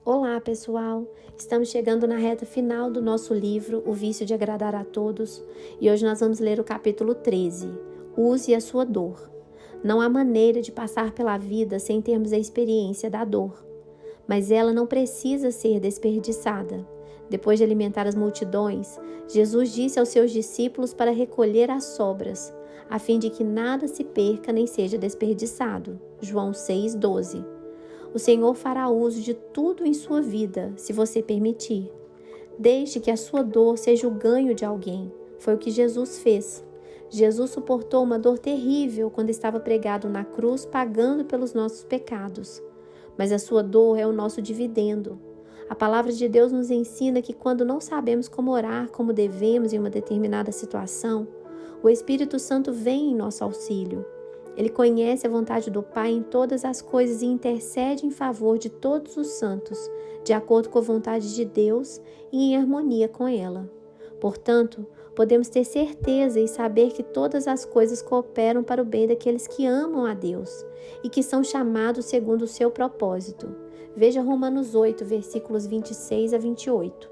Olá, pessoal! Estamos chegando na reta final do nosso livro, O Vício de Agradar a Todos, e hoje nós vamos ler o capítulo 13, Use a sua dor. Não há maneira de passar pela vida sem termos a experiência da dor, mas ela não precisa ser desperdiçada. Depois de alimentar as multidões, Jesus disse aos seus discípulos para recolher as sobras, a fim de que nada se perca nem seja desperdiçado. João 6:12. O Senhor fará uso de tudo em sua vida, se você permitir. Deixe que a sua dor seja o ganho de alguém. Foi o que Jesus fez. Jesus suportou uma dor terrível quando estava pregado na cruz, pagando pelos nossos pecados. Mas a sua dor é o nosso dividendo. A palavra de Deus nos ensina que quando não sabemos como orar como devemos em uma determinada situação, o Espírito Santo vem em nosso auxílio. Ele conhece a vontade do Pai em todas as coisas e intercede em favor de todos os santos, de acordo com a vontade de Deus e em harmonia com ela. Portanto, podemos ter certeza e saber que todas as coisas cooperam para o bem daqueles que amam a Deus e que são chamados segundo o seu propósito. Veja Romanos 8, versículos 26 a 28.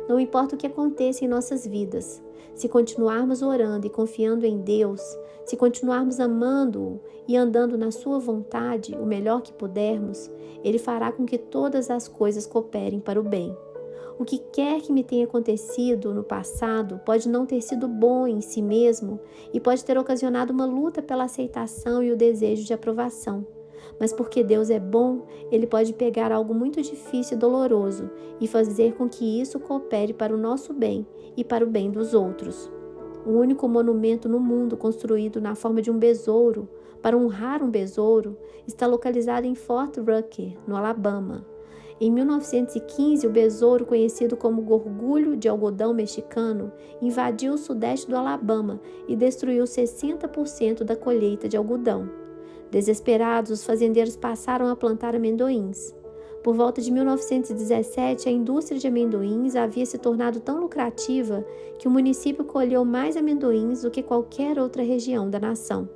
Não importa o que aconteça em nossas vidas, se continuarmos orando e confiando em Deus, se continuarmos amando-o e andando na sua vontade, o melhor que pudermos, Ele fará com que todas as coisas cooperem para o bem. O que quer que me tenha acontecido no passado pode não ter sido bom em si mesmo e pode ter ocasionado uma luta pela aceitação e o desejo de aprovação. Mas porque Deus é bom, Ele pode pegar algo muito difícil e doloroso e fazer com que isso coopere para o nosso bem e para o bem dos outros. O único monumento no mundo construído na forma de um besouro, para honrar um besouro, está localizado em Fort Rucker, no Alabama. Em 1915, o besouro, conhecido como gorgulho de algodão mexicano, invadiu o sudeste do Alabama e destruiu 60% da colheita de algodão. Desesperados, os fazendeiros passaram a plantar amendoins. Por volta de 1917, a indústria de amendoins havia se tornado tão lucrativa que o município colheu mais amendoins do que qualquer outra região da nação.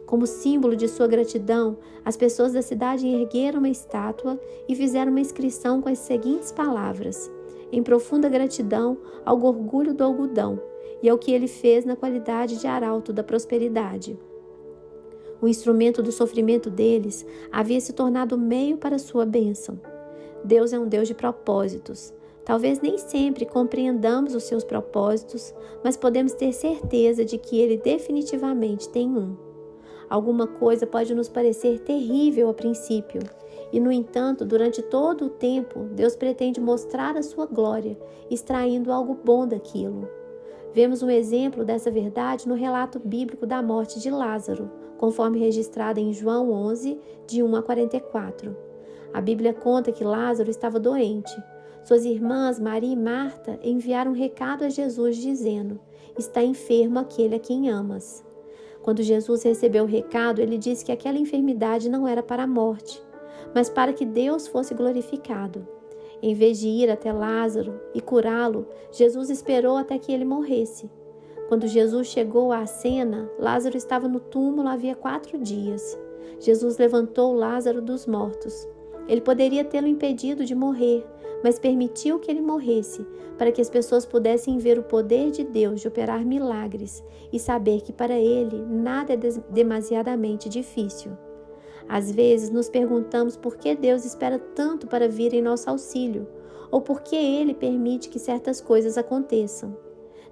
Como símbolo de sua gratidão, as pessoas da cidade ergueram uma estátua e fizeram uma inscrição com as seguintes palavras: em profunda gratidão ao gorgulho do algodão e ao que ele fez na qualidade de arauto da prosperidade. O instrumento do sofrimento deles havia se tornado meio para sua bênção. Deus é um Deus de propósitos. Talvez nem sempre compreendamos os seus propósitos, mas podemos ter certeza de que Ele definitivamente tem um. Alguma coisa pode nos parecer terrível a princípio, e no entanto, durante todo o tempo, Deus pretende mostrar a sua glória, extraindo algo bom daquilo. Vemos um exemplo dessa verdade no relato bíblico da morte de Lázaro, conforme registrado em João 11, de 1 a 44. A Bíblia conta que Lázaro estava doente. Suas irmãs, Maria e Marta, enviaram um recado a Jesus dizendo: está enfermo aquele a quem amas. Quando Jesus recebeu o recado, ele disse que aquela enfermidade não era para a morte, mas para que Deus fosse glorificado. Em vez de ir até Lázaro e curá-lo, Jesus esperou até que ele morresse. Quando Jesus chegou à cena, Lázaro estava no túmulo havia 4 dias. Jesus levantou Lázaro dos mortos. Ele poderia tê-lo impedido de morrer, mas permitiu que ele morresse, para que as pessoas pudessem ver o poder de Deus de operar milagres e saber que para Ele nada é demasiadamente difícil. Às vezes nos perguntamos por que Deus espera tanto para vir em nosso auxílio, ou por que Ele permite que certas coisas aconteçam.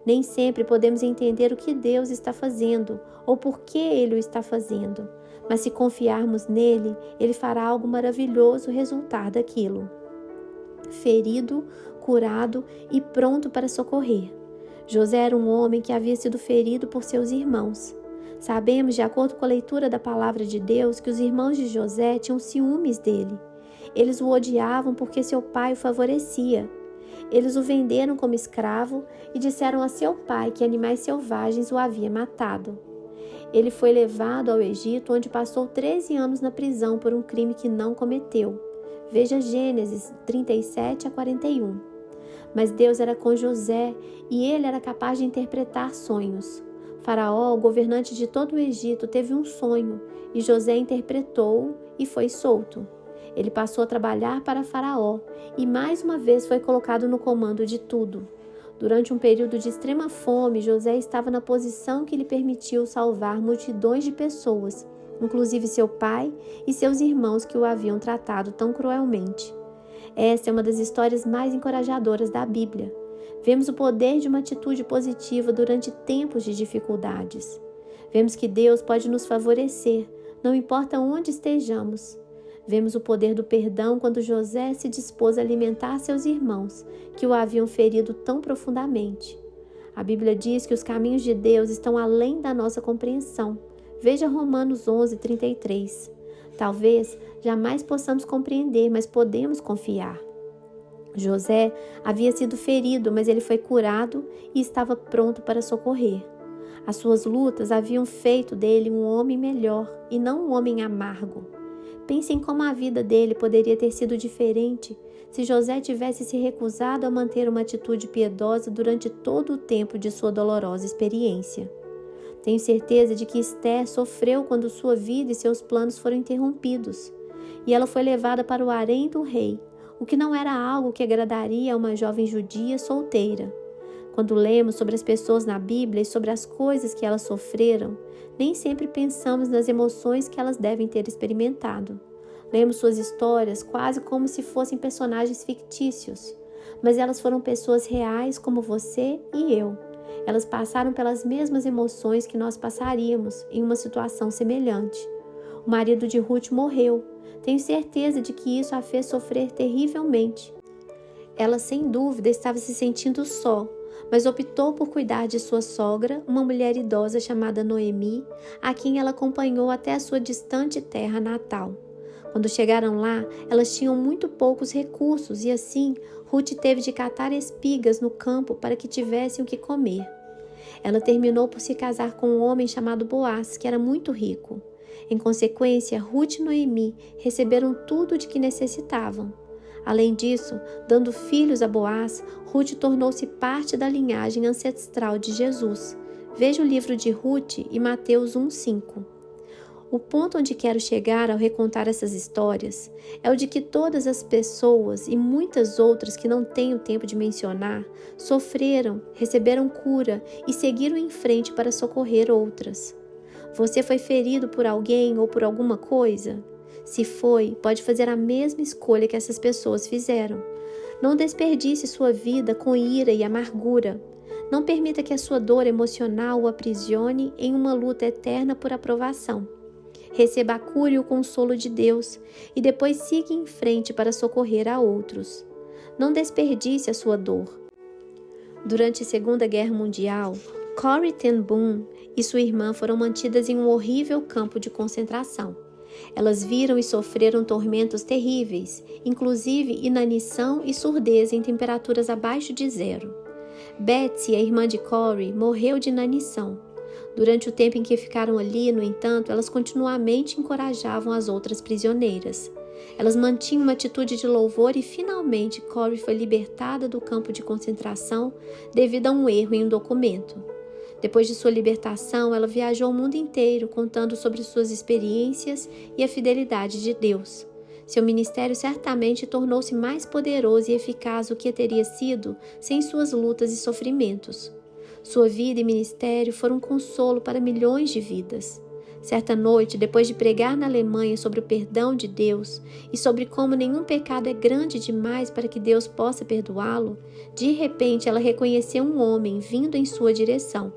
Nem sempre podemos entender o que Deus está fazendo ou por que Ele o está fazendo, mas se confiarmos nele, Ele fará algo maravilhoso resultar daquilo. Ferido, curado e pronto para socorrer. José era um homem que havia sido ferido por seus irmãos. Sabemos, de acordo com a leitura da palavra de Deus, que os irmãos de José tinham ciúmes dele. Eles o odiavam porque seu pai o favorecia. Eles o venderam como escravo e disseram a seu pai que animais selvagens o haviam matado. Ele foi levado ao Egito, onde passou 13 anos na prisão por um crime que não cometeu. Veja Gênesis 37 a 41. Mas Deus era com José e ele era capaz de interpretar sonhos. Faraó, o governante de todo o Egito, teve um sonho e José interpretou-o e foi solto. Ele passou a trabalhar para Faraó e mais uma vez foi colocado no comando de tudo. Durante um período de extrema fome, José estava na posição que lhe permitiu salvar multidões de pessoas, inclusive seu pai e seus irmãos que o haviam tratado tão cruelmente. Essa é uma das histórias mais encorajadoras da Bíblia. Vemos o poder de uma atitude positiva durante tempos de dificuldades. Vemos que Deus pode nos favorecer, não importa onde estejamos. Vemos o poder do perdão quando José se dispôs a alimentar seus irmãos, que o haviam ferido tão profundamente. A Bíblia diz que os caminhos de Deus estão além da nossa compreensão. Veja Romanos 11:33. Talvez jamais possamos compreender, mas podemos confiar. José havia sido ferido, mas ele foi curado e estava pronto para socorrer. As suas lutas haviam feito dele um homem melhor e não um homem amargo. Pense em como a vida dele poderia ter sido diferente se José tivesse se recusado a manter uma atitude piedosa durante todo o tempo de sua dolorosa experiência. Tenho certeza de que Esther sofreu quando sua vida e seus planos foram interrompidos, e ela foi levada para o harém do rei, o que não era algo que agradaria a uma jovem judia solteira. Quando lemos sobre as pessoas na Bíblia e sobre as coisas que elas sofreram, nem sempre pensamos nas emoções que elas devem ter experimentado. Lemos suas histórias quase como se fossem personagens fictícios, mas elas foram pessoas reais como você e eu. Elas passaram pelas mesmas emoções que nós passaríamos em uma situação semelhante. O marido de Ruth morreu. Tenho certeza de que isso a fez sofrer terrivelmente. Ela, sem dúvida, estava se sentindo só, mas optou por cuidar de sua sogra, uma mulher idosa chamada Noemi, a quem ela acompanhou até a sua distante terra natal. Quando chegaram lá, elas tinham muito poucos recursos e assim, Ruth teve de catar espigas no campo para que tivessem o que comer. Ela terminou por se casar com um homem chamado Boaz, que era muito rico. Em consequência, Ruth e Noemi receberam tudo de que necessitavam. Além disso, dando filhos a Boaz, Ruth tornou-se parte da linhagem ancestral de Jesus. Veja o livro de Ruth e Mateus 1:5. O ponto onde quero chegar ao recontar essas histórias é o de que todas as pessoas e muitas outras que não tenho tempo de mencionar sofreram, receberam cura e seguiram em frente para socorrer outras. Você foi ferido por alguém ou por alguma coisa? Se foi, pode fazer a mesma escolha que essas pessoas fizeram. Não desperdice sua vida com ira e amargura. Não permita que a sua dor emocional o aprisione em uma luta eterna por aprovação. Receba a cura e o consolo de Deus e depois siga em frente para socorrer a outros. Não desperdice a sua dor. Durante a Segunda Guerra Mundial, Corrie ten Boom e sua irmã foram mantidas em um horrível campo de concentração. Elas viram e sofreram tormentos terríveis, inclusive inanição e surdez em temperaturas abaixo de 0. Betsy, a irmã de Corrie, morreu de inanição. Durante o tempo em que ficaram ali, no entanto, elas continuamente encorajavam as outras prisioneiras. Elas mantinham uma atitude de louvor e finalmente Corrie foi libertada do campo de concentração devido a um erro em um documento. Depois de sua libertação, ela viajou o mundo inteiro contando sobre suas experiências e a fidelidade de Deus. Seu ministério certamente tornou-se mais poderoso e eficaz do que teria sido sem suas lutas e sofrimentos. Sua vida e ministério foram um consolo para milhões de vidas. Certa noite, depois de pregar na Alemanha sobre o perdão de Deus e sobre como nenhum pecado é grande demais para que Deus possa perdoá-lo, de repente ela reconheceu um homem vindo em sua direção.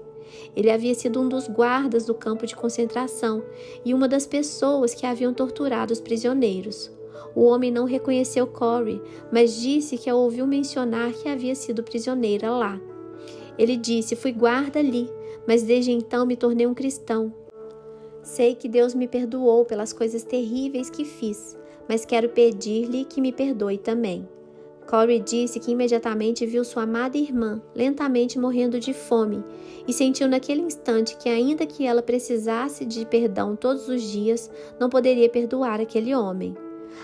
Ele havia sido um dos guardas do campo de concentração e uma das pessoas que haviam torturado os prisioneiros. O homem não reconheceu Corrie, mas disse que a ouviu mencionar que havia sido prisioneira lá. Ele disse: "Fui guarda ali, mas desde então me tornei um cristão. Sei que Deus me perdoou pelas coisas terríveis que fiz, mas quero pedir-lhe que me perdoe também." Corrie disse que imediatamente viu sua amada irmã lentamente morrendo de fome e sentiu naquele instante que, ainda que ela precisasse de perdão todos os dias, não poderia perdoar aquele homem.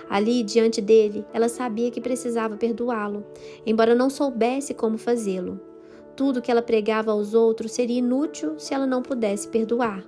Ali, diante dele, ela sabia que precisava perdoá-lo, embora não soubesse como fazê-lo. Tudo que ela pregava aos outros seria inútil se ela não pudesse perdoar.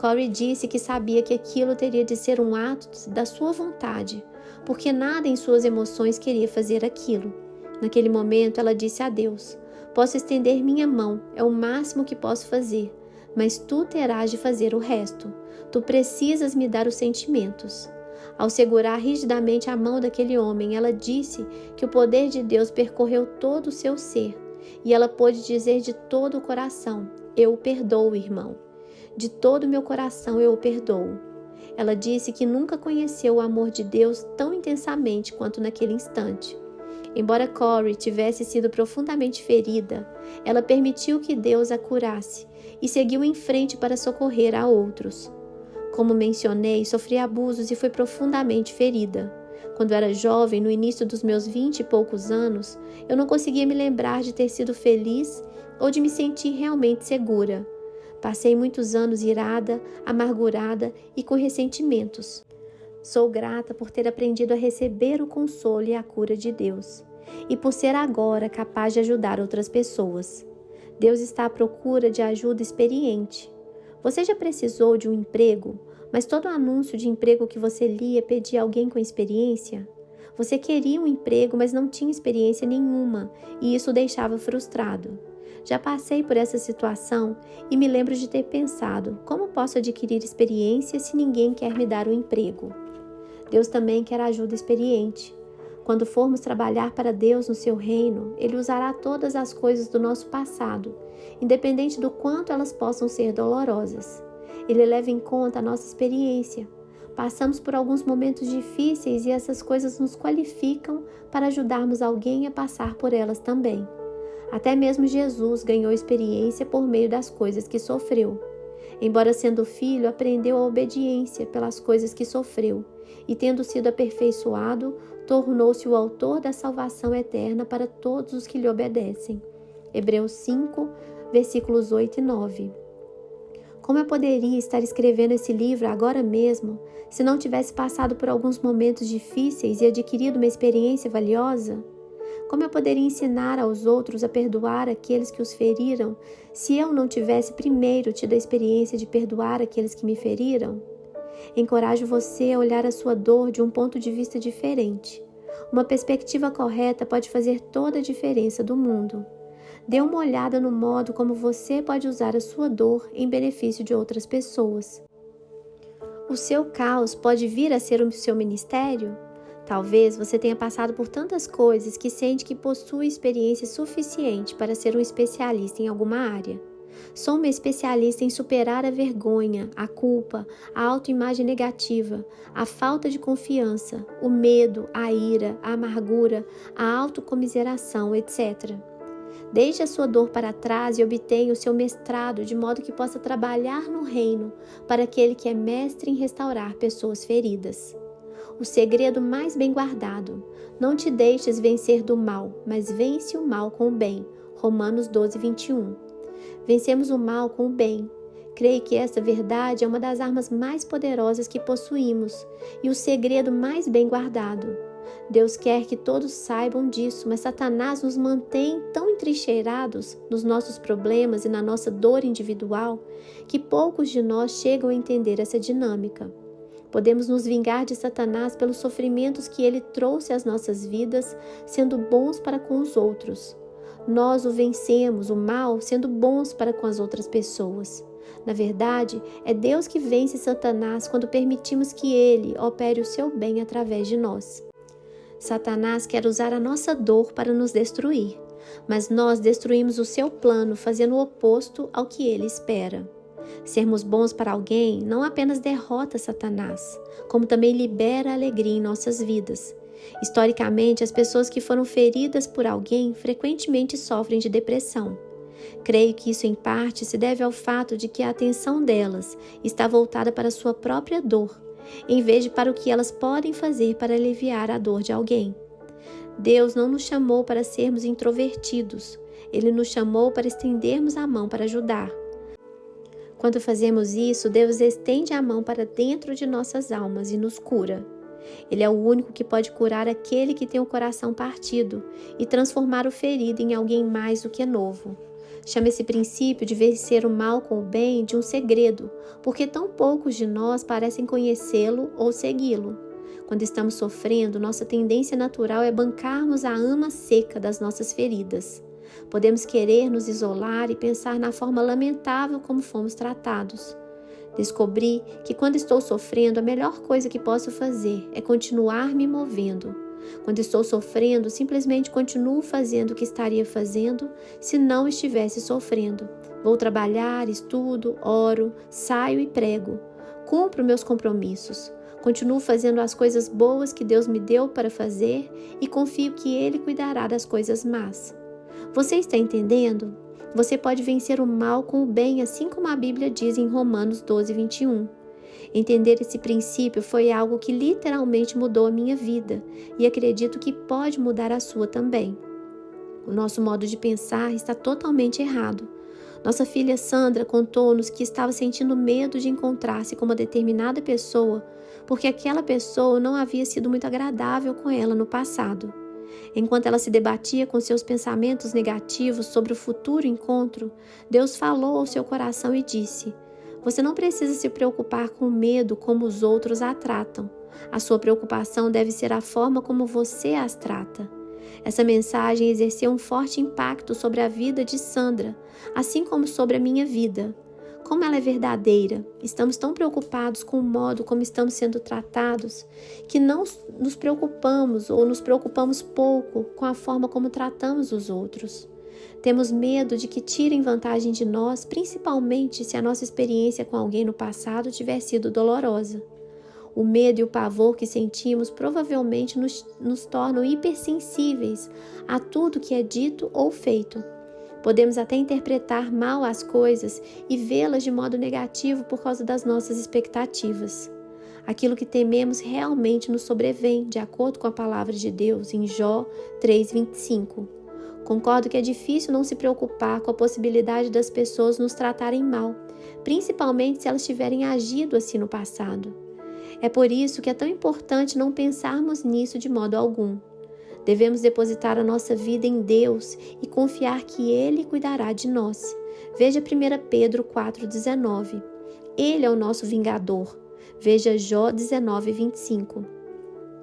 Corrie disse que sabia que aquilo teria de ser um ato da sua vontade, porque nada em suas emoções queria fazer aquilo. Naquele momento, ela disse a Deus: posso estender minha mão, é o máximo que posso fazer, mas tu terás de fazer o resto. Tu precisas me dar os sentimentos. Ao segurar rigidamente a mão daquele homem, ela disse que o poder de Deus percorreu todo o seu ser, e ela pôde dizer de todo o coração: eu o perdoo, irmão. De todo o meu coração eu o perdoo. Ela disse que nunca conheceu o amor de Deus tão intensamente quanto naquele instante. Embora Corrie tivesse sido profundamente ferida, ela permitiu que Deus a curasse e seguiu em frente para socorrer a outros. Como mencionei, sofri abusos e fui profundamente ferida. Quando era jovem, no início dos meus 20 e poucos anos, eu não conseguia me lembrar de ter sido feliz ou de me sentir realmente segura. Passei muitos anos irada, amargurada e com ressentimentos. Sou grata por ter aprendido a receber o consolo e a cura de Deus, e por ser agora capaz de ajudar outras pessoas. Deus está à procura de ajuda experiente. Você já precisou de um emprego, mas todo anúncio de emprego que você lia pedia alguém com experiência? Você queria um emprego, mas não tinha experiência nenhuma, e isso o deixava frustrado. Já passei por essa situação e me lembro de ter pensado: como posso adquirir experiência se ninguém quer me dar um emprego? Deus também quer ajuda experiente. Quando formos trabalhar para Deus no seu reino, Ele usará todas as coisas do nosso passado, independente do quanto elas possam ser dolorosas. Ele leva em conta a nossa experiência. Passamos por alguns momentos difíceis e essas coisas nos qualificam para ajudarmos alguém a passar por elas também. Até mesmo Jesus ganhou experiência por meio das coisas que sofreu. Embora sendo filho, aprendeu a obediência pelas coisas que sofreu, e tendo sido aperfeiçoado, tornou-se o autor da salvação eterna para todos os que lhe obedecem. Hebreus 5, versículos 8 e 9. Como eu poderia estar escrevendo esse livro agora mesmo, se não tivesse passado por alguns momentos difíceis e adquirido uma experiência valiosa? Como eu poderia ensinar aos outros a perdoar aqueles que os feriram, se eu não tivesse primeiro tido a experiência de perdoar aqueles que me feriram? Encorajo você a olhar a sua dor de um ponto de vista diferente. Uma perspectiva correta pode fazer toda a diferença do mundo. Dê uma olhada no modo como você pode usar a sua dor em benefício de outras pessoas. O seu caos pode vir a ser o seu ministério? Talvez você tenha passado por tantas coisas que sente que possui experiência suficiente para ser um especialista em alguma área. Sou uma especialista em superar a vergonha, a culpa, a autoimagem negativa, a falta de confiança, o medo, a ira, a amargura, a autocomiseração, etc. Deixe a sua dor para trás e obtenha o seu mestrado de modo que possa trabalhar no reino para aquele que é mestre em restaurar pessoas feridas. O segredo mais bem guardado: não te deixes vencer do mal, mas vence o mal com o bem. Romanos 12, 21. Vencemos o mal com o bem. Creio que essa verdade é uma das armas mais poderosas que possuímos e o segredo mais bem guardado. Deus quer que todos saibam disso, mas Satanás nos mantém tão entrincheirados nos nossos problemas e na nossa dor individual que poucos de nós chegam a entender essa dinâmica. Podemos nos vingar de Satanás pelos sofrimentos que ele trouxe às nossas vidas, sendo bons para com os outros. Nós o vencemos, o mal, sendo bons para com as outras pessoas. Na verdade, é Deus que vence Satanás quando permitimos que ele opere o seu bem através de nós. Satanás quer usar a nossa dor para nos destruir, mas nós destruímos o seu plano fazendo o oposto ao que ele espera. Sermos bons para alguém não apenas derrota Satanás, como também libera alegria em nossas vidas. Historicamente, as pessoas que foram feridas por alguém frequentemente sofrem de depressão. Creio que isso em parte se deve ao fato de que a atenção delas está voltada para a sua própria dor, em vez de para o que elas podem fazer para aliviar a dor de alguém. Deus não nos chamou para sermos introvertidos, Ele nos chamou para estendermos a mão para ajudar. Quando fazemos isso, Deus estende a mão para dentro de nossas almas e nos cura. Ele é o único que pode curar aquele que tem o coração partido e transformar o ferido em alguém mais do que novo. Chama esse princípio de vencer o mal com o bem de um segredo, porque tão poucos de nós parecem conhecê-lo ou segui-lo. Quando estamos sofrendo, nossa tendência natural é bancarmos a ama seca das nossas feridas. Podemos querer nos isolar e pensar na forma lamentável como fomos tratados. Descobri que quando estou sofrendo, a melhor coisa que posso fazer é continuar me movendo. Quando estou sofrendo, simplesmente continuo fazendo o que estaria fazendo se não estivesse sofrendo. Vou trabalhar, estudo, oro, saio e prego. Cumpro meus compromissos. Continuo fazendo as coisas boas que Deus me deu para fazer e confio que Ele cuidará das coisas más. Você está entendendo? Você pode vencer o mal com o bem, assim como a Bíblia diz em Romanos 12, 21. Entender esse princípio foi algo que literalmente mudou a minha vida e acredito que pode mudar a sua também. O nosso modo de pensar está totalmente errado. Nossa filha Sandra contou-nos que estava sentindo medo de encontrar-se com uma determinada pessoa porque aquela pessoa não havia sido muito agradável com ela no passado. Enquanto ela se debatia com seus pensamentos negativos sobre o futuro encontro, Deus falou ao seu coração e disse: Você não precisa se preocupar com medo como os outros a tratam. A sua preocupação deve ser a forma como você as trata. Essa mensagem exerceu um forte impacto sobre a vida de Sandra, assim como sobre a minha vida. Como ela é verdadeira, estamos tão preocupados com o modo como estamos sendo tratados que não nos preocupamos ou nos preocupamos pouco com a forma como tratamos os outros. Temos medo de que tirem vantagem de nós, principalmente se a nossa experiência com alguém no passado tiver sido dolorosa. O medo e o pavor que sentimos provavelmente nos tornam hipersensíveis a tudo que é dito ou feito. Podemos até interpretar mal as coisas e vê-las de modo negativo por causa das nossas expectativas. Aquilo que tememos realmente nos sobrevém, de acordo com a palavra de Deus, em Jó 3:25. Concordo que é difícil não se preocupar com a possibilidade das pessoas nos tratarem mal, principalmente se elas tiverem agido assim no passado. É por isso que é tão importante não pensarmos nisso de modo algum. Devemos depositar a nossa vida em Deus e confiar que Ele cuidará de nós. Veja 1 Pedro 4,19. Ele é o nosso vingador. Veja Jó 19:25.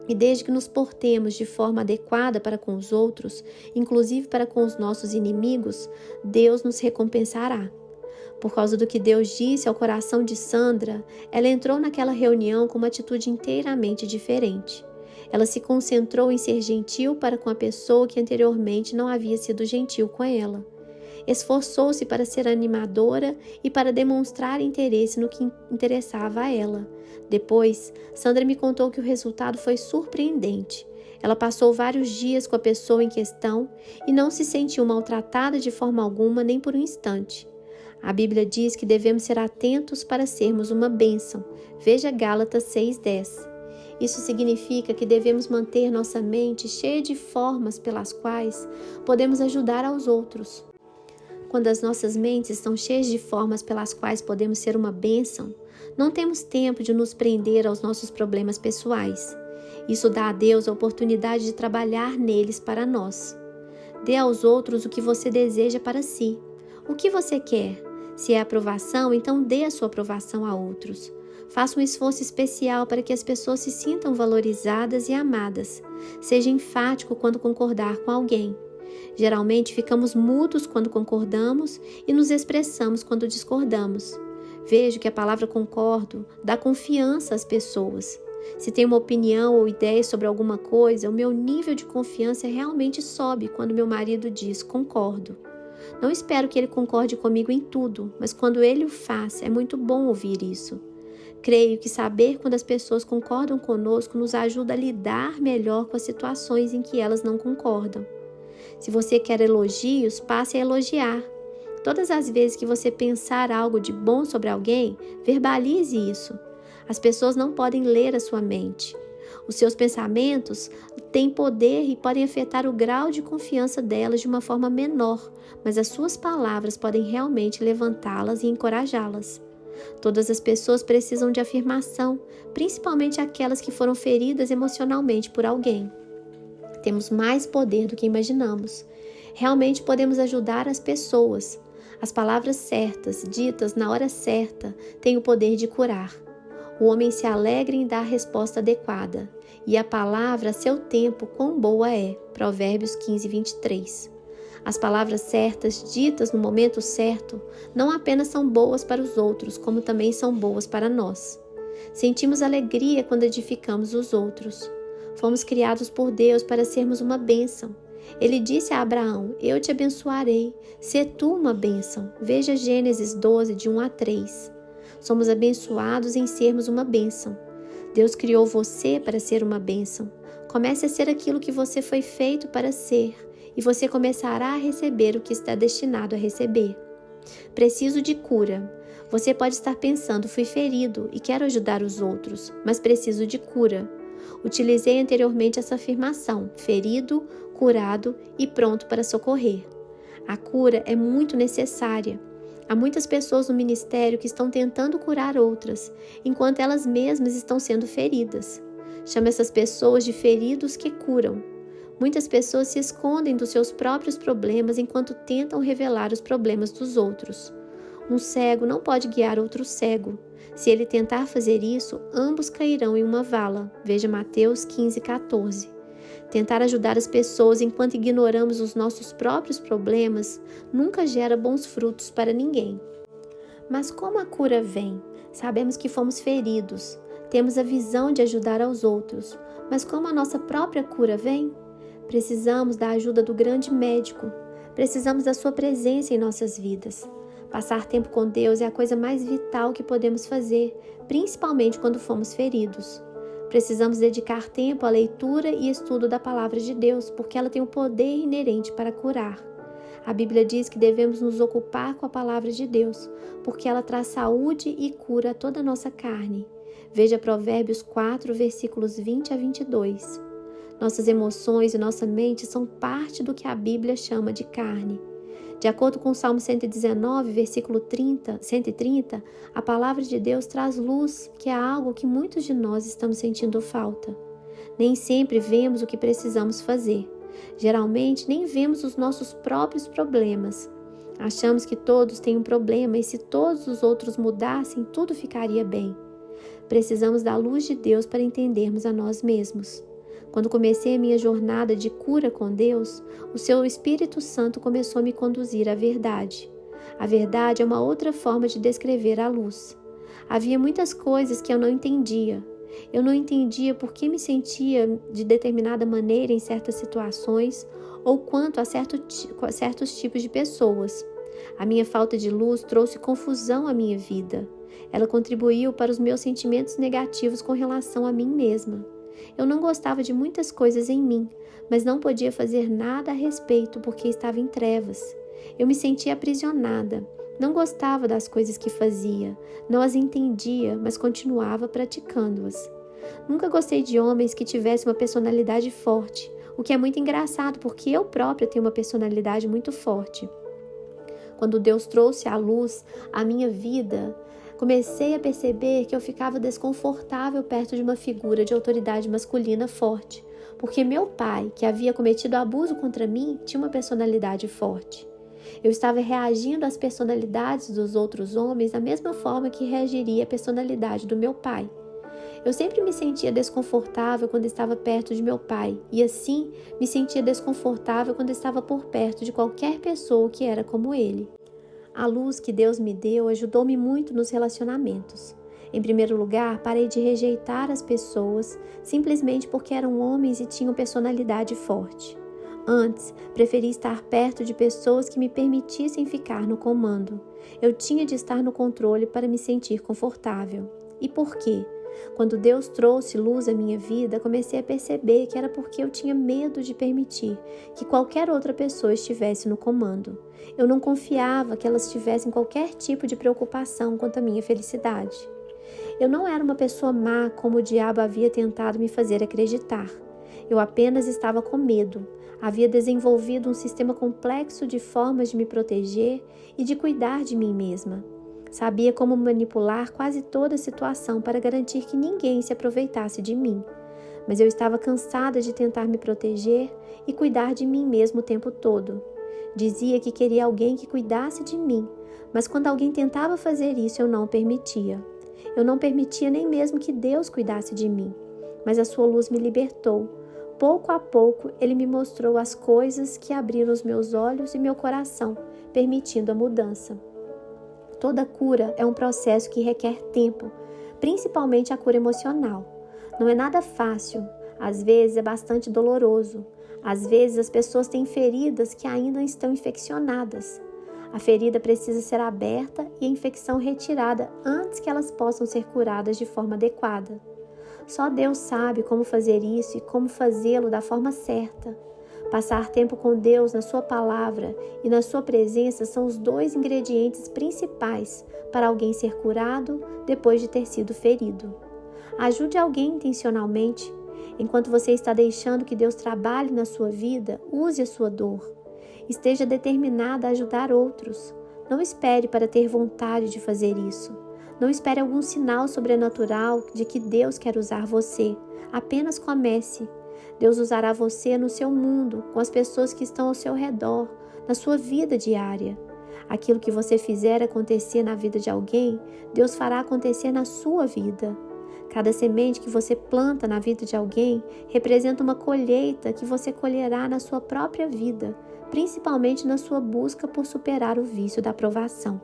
E desde que nos portemos de forma adequada para com os outros, inclusive para com os nossos inimigos, Deus nos recompensará. Por causa do que Deus disse ao coração de Sandra, ela entrou naquela reunião com uma atitude inteiramente diferente. Ela se concentrou em ser gentil para com a pessoa que anteriormente não havia sido gentil com ela. Esforçou-se para ser animadora e para demonstrar interesse no que interessava a ela. Depois, Sandra me contou que o resultado foi surpreendente. Ela passou vários dias com a pessoa em questão e não se sentiu maltratada de forma alguma nem por um instante. A Bíblia diz que devemos ser atentos para sermos uma bênção. Veja Gálatas 6:10. Isso significa que devemos manter nossa mente cheia de formas pelas quais podemos ajudar aos outros. Quando as nossas mentes estão cheias de formas pelas quais podemos ser uma bênção, não temos tempo de nos prender aos nossos problemas pessoais. Isso dá a Deus a oportunidade de trabalhar neles para nós. Dê aos outros o que você deseja para si. O que você quer? Se é aprovação, então dê a sua aprovação a outros. Faça um esforço especial para que as pessoas se sintam valorizadas e amadas. Seja enfático quando concordar com alguém. Geralmente ficamos mudos quando concordamos e nos expressamos quando discordamos. Vejo que a palavra concordo dá confiança às pessoas. Se tenho uma opinião ou ideia sobre alguma coisa, o meu nível de confiança realmente sobe quando meu marido diz concordo. Não espero que ele concorde comigo em tudo, mas quando ele o faz, é muito bom ouvir isso. Creio que saber quando as pessoas concordam conosco nos ajuda a lidar melhor com as situações em que elas não concordam. Se você quer elogios, passe a elogiar. Todas as vezes que você pensar algo de bom sobre alguém, verbalize isso. As pessoas não podem ler a sua mente. Os seus pensamentos têm poder e podem afetar o grau de confiança delas de uma forma menor, mas as suas palavras podem realmente levantá-las e encorajá-las. Todas as pessoas precisam de afirmação, principalmente aquelas que foram feridas emocionalmente por alguém. Temos mais poder do que imaginamos. Realmente podemos ajudar as pessoas. As palavras certas, ditas na hora certa, têm o poder de curar. O homem se alegra em dar a resposta adequada, e a palavra a seu tempo quão boa é. Provérbios 15, 23. As palavras certas, ditas no momento certo, não apenas são boas para os outros, como também são boas para nós. Sentimos alegria quando edificamos os outros. Fomos criados por Deus para sermos uma bênção. Ele disse a Abraão: eu te abençoarei, sê tu uma bênção. Veja Gênesis 12, de 1 a 3. Somos abençoados em sermos uma bênção. Deus criou você para ser uma bênção. Comece a ser aquilo que você foi feito para ser, e você começará a receber o que está destinado a receber. Preciso de cura. Você pode estar pensando: fui ferido e quero ajudar os outros, mas preciso de cura. Utilizei anteriormente essa afirmação: ferido, curado e pronto para socorrer. A cura é muito necessária. Há muitas pessoas no ministério que estão tentando curar outras, enquanto elas mesmas estão sendo feridas. Chama essas pessoas de feridos que curam. Muitas pessoas se escondem dos seus próprios problemas enquanto tentam revelar os problemas dos outros. Um cego não pode guiar outro cego. Se ele tentar fazer isso, ambos cairão em uma vala. Veja Mateus 15, 14. Tentar ajudar as pessoas enquanto ignoramos os nossos próprios problemas nunca gera bons frutos para ninguém. Mas como a cura vem? Sabemos que fomos feridos. Temos a visão de ajudar aos outros. Mas como a nossa própria cura vem? Precisamos da ajuda do grande médico. Precisamos da sua presença em nossas vidas. Passar tempo com Deus é a coisa mais vital que podemos fazer, principalmente quando fomos feridos. Precisamos dedicar tempo à leitura e estudo da Palavra de Deus, porque ela tem o poder inerente para curar. A Bíblia diz que devemos nos ocupar com a Palavra de Deus, porque ela traz saúde e cura a toda a nossa carne. Veja Provérbios 4, versículos 20 a 22. Nossas emoções e nossa mente são parte do que a Bíblia chama de carne. De acordo com o Salmo 119, versículo 130, a palavra de Deus traz luz, que é algo que muitos de nós estamos sentindo falta. Nem sempre vemos o que precisamos fazer. Geralmente, nem vemos os nossos próprios problemas. Achamos que todos têm um problema e se todos os outros mudassem, tudo ficaria bem. Precisamos da luz de Deus para entendermos a nós mesmos. Quando comecei a minha jornada de cura com Deus, o seu Espírito Santo começou a me conduzir à verdade. A verdade é uma outra forma de descrever a luz. Havia muitas coisas que eu não entendia. Eu não entendia por que me sentia de determinada maneira em certas situações ou quanto a certos tipos de pessoas. A minha falta de luz trouxe confusão à minha vida. Ela contribuiu para os meus sentimentos negativos com relação a mim mesma. Eu não gostava de muitas coisas em mim, mas não podia fazer nada a respeito porque estava em trevas. Eu me sentia aprisionada. Não gostava das coisas que fazia, não as entendia, mas continuava praticando-as. Nunca gostei de homens que tivessem uma personalidade forte, o que é muito engraçado porque eu própria tenho uma personalidade muito forte. Quando Deus trouxe à luz a minha vida, comecei a perceber que eu ficava desconfortável perto de uma figura de autoridade masculina forte, porque meu pai, que havia cometido abuso contra mim, tinha uma personalidade forte. Eu estava reagindo às personalidades dos outros homens da mesma forma que reagiria à personalidade do meu pai. Eu sempre me sentia desconfortável quando estava perto de meu pai, e assim me sentia desconfortável quando estava por perto de qualquer pessoa que era como ele. A luz que Deus me deu ajudou-me muito nos relacionamentos. Em primeiro lugar, parei de rejeitar as pessoas simplesmente porque eram homens e tinham personalidade forte. Antes, preferi estar perto de pessoas que me permitissem ficar no comando. Eu tinha de estar no controle para me sentir confortável. E por quê? Quando Deus trouxe luz à minha vida, comecei a perceber que era porque eu tinha medo de permitir que qualquer outra pessoa estivesse no comando. Eu não confiava que elas tivessem qualquer tipo de preocupação quanto à minha felicidade. Eu não era uma pessoa má como o diabo havia tentado me fazer acreditar. Eu apenas estava com medo. Havia desenvolvido um sistema complexo de formas de me proteger e de cuidar de mim mesma. Sabia como manipular quase toda a situação para garantir que ninguém se aproveitasse de mim. Mas eu estava cansada de tentar me proteger e cuidar de mim mesmo o tempo todo. Dizia que queria alguém que cuidasse de mim, mas quando alguém tentava fazer isso, eu não permitia. Eu não permitia nem mesmo que Deus cuidasse de mim, mas a sua luz me libertou. Pouco a pouco, Ele me mostrou as coisas que abriram os meus olhos e meu coração, permitindo a mudança. Toda cura é um processo que requer tempo, principalmente a cura emocional. Não é nada fácil, às vezes é bastante doloroso. Às vezes as pessoas têm feridas que ainda estão infeccionadas. A ferida precisa ser aberta e a infecção retirada antes que elas possam ser curadas de forma adequada. Só Deus sabe como fazer isso e como fazê-lo da forma certa. Passar tempo com Deus na sua palavra e na sua presença são os 2 ingredientes principais para alguém ser curado depois de ter sido ferido. Ajude alguém intencionalmente. Enquanto você está deixando que Deus trabalhe na sua vida, use a sua dor. Esteja determinada a ajudar outros. Não espere para ter vontade de fazer isso. Não espere algum sinal sobrenatural de que Deus quer usar você. Apenas comece. Deus usará você no seu mundo, com as pessoas que estão ao seu redor, na sua vida diária. Aquilo que você fizer acontecer na vida de alguém, Deus fará acontecer na sua vida. Cada semente que você planta na vida de alguém representa uma colheita que você colherá na sua própria vida, principalmente na sua busca por superar o vício da aprovação.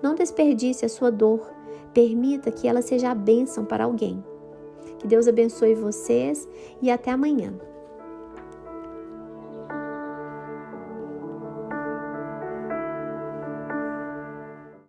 Não desperdice a sua dor, permita que ela seja a bênção para alguém. Que Deus abençoe vocês e até amanhã.